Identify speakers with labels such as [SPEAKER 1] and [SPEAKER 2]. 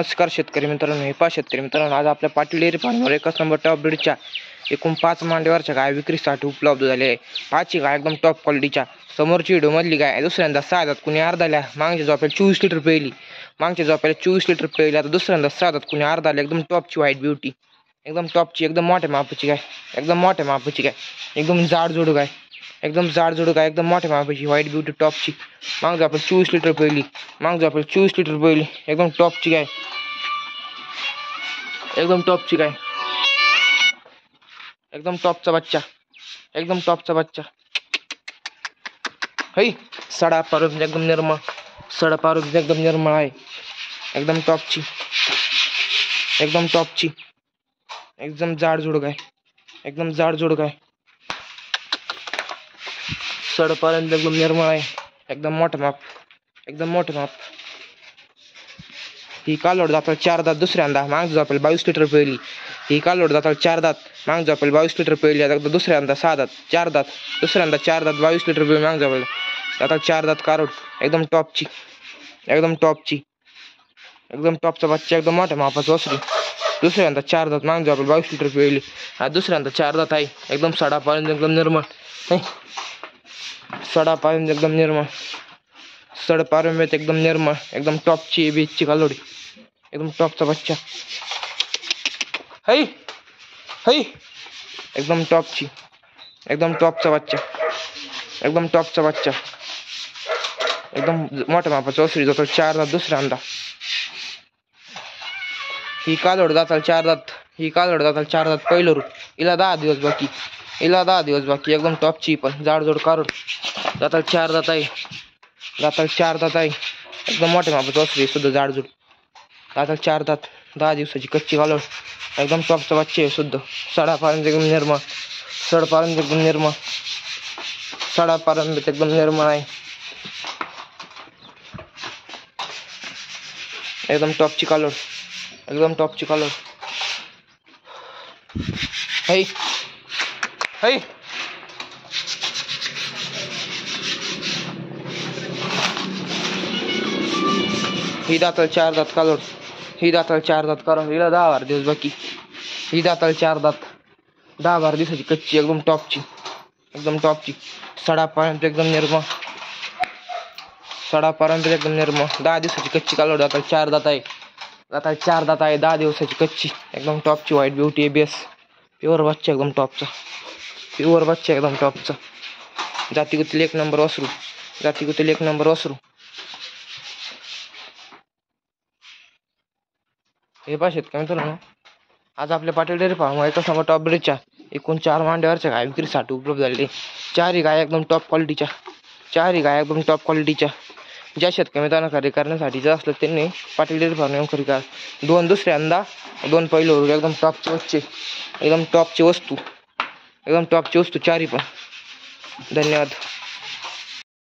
[SPEAKER 1] नमस्कार शेतकरी मित्रांनो, हे पहा शेतकरी मित्रांनो, आज आपल्या पाटील डेअरी फार्मवर एकच नंबर टॉप ब्रीडच्या एकूण 5 मांडीवरच्या गाय विक्रीसाठी उपलब्ध झाले आहे। 5 गाय एकदम टॉप क्वालिटीच्या। समोरची व्हिडिओ मधली गाय दुसऱ्यांदा 6 दात कुणी अर्धाल्या, मागच्या झोपेला 24 लिटर पेली, मागच्या झोपेला 24 लिटर पेली, आता दुसऱ्यांदा 6 दात कुणी अर्धाल्या, एकदम टॉपची व्हाईट ब्युटी, एकदम टॉपची, एकदम मोठ्या मापाची गाय, एकदम मोठ्या मापाची गाय, एकदम जाडजूड गाय, एकदम जाडजूड गाय, एकदम मोठ्या मापाची व्हाईट ब्युटी टॉपची। माग झोपेला 24 लिटर पेली, माग झोपेला 24 लिटर पेली, एकदम टॉपची गाय, एकदम टॉपची गाय, एकदम टॉपचा बच्चा, एकदम टॉपचा बच्चा। है सडा पारून एकदम निर्मळ, सडा पारून एकदम निर्मळ आहे, एकदम टॉपची, एकदम टॉपची, एकदम जाडजूड गाय, एकदम जाडजूड गाय, सड पारून एकदम निर्मळ आहे, एकदम मोठं माप, एकदम मोठं माप। ही कालोड जाताल 4 दात दुसऱ्यांदा, माग झोपेल 22 लिटर पेली। ही कालोड जाताल 4 दात, माग झोपेल 22 लिटर पेली, आता दुसऱ्यांदा 6 दात, 4 दात, दुसऱ्यांदा 4 दात 22 लिटर पेली, माग झोपेल जाताल 4 दात कारोड, एकदम टॉपची, एकदम टॉपची, एकदम टॉपचा बच्चा, एकदम मोठ्या मापाचं वासरू। दुसऱ्यांदा 4 दात, माग झोपेल 22 लिटर पेली, आता दुसऱ्यांदा 4 दात आहे, एकदम सडा पारून एकदम निर्मळ, सडा पारून एकदम निर्मळ, सड पारून एकदम निर्मळ, एकदम टॉपची बीचची कालोडी, एकदम टॉपचा बच्चा। है है एकदम टॉपची, एकदम टॉपचा बच्चा, एकदम टॉपचा बच्चा, एकदम मोठ्या मापाचं वासरू जातो 4 दात दुसऱ्यांदा। ही कालोड जाताल 4 दात, ही कालोड जाताल 4 दात पहिलं रूप, हिला 10 दिवस बाकी, हिला 10 दिवस बाकी, एकदम टॉपची पण जाडजोड कारोड, जाताल 4 दात आहे, जाताल 4 दात आहे, एकदम मोठ्या मापाचं वासरू सुद्धा जाडजूड, जाताल 4 दात, 10 दिवसाची कच्ची कालोड, एकदम टॉपचा बच्चे सुद्धा, सडा पारून एकदम निर्मळ, सड पारून एकदम निर्मळ, सडा पारून एकदम निर्मळ आहे, एकदम टॉपची कालोड, एकदम टॉपची कालोड। है है ही दाताल 4 दात कालोड, ही दाताल 4 दात कालोड, हिला 10 दिवस बाकी, ही दाताल 4 दात, 10 दिवसाची कच्ची, एकदम टॉपची, एकदम टॉपची, सडा पाण्यात एकदम निर्मळ, सडा पाण्यात एकदम निर्मळ, 10 दिवसाची कच्ची कालोड, दाताल 4 दात आहे, दाताल 4 दात आहे, 10 दिवसाची कच्ची, एकदम टॉपची व्हाईट ब्युटी एबीएस, प्युअर बच्चा, एकदम टॉपचा, प्युअर बच्चा, एकदम टॉपचा, जातीगुतील 1 नंबर वासरू, जातीगुतील 1 नंबर वासरू। हे पहा शेतकरी मित्रांनो, आज आपल्या पाटील डेअरी फार्मवर एकच नंबर टॉप ब्रीडच्या एकूण 4 मांड्यावरच्या गाय विक्रीसाठी उपलब्ध झालेली। 4ही गाय एकदम टॉप क्वालिटीच्या, 4ही गाय एकदम टॉप क्वालिटीच्या। ज्या शेतकरी मित्रांना खरेदी करण्यासाठी जर असलं त्यांनी पाटील डेअरी फार्म येऊन खरेदी करा। 2 दुसऱ्यांदा, 2 पहिलं, एकदम टॉपचे बच्चे, एकदम टॉपची वस्तू, एकदम टॉपची वस्तू 4ही पण। धन्यवाद।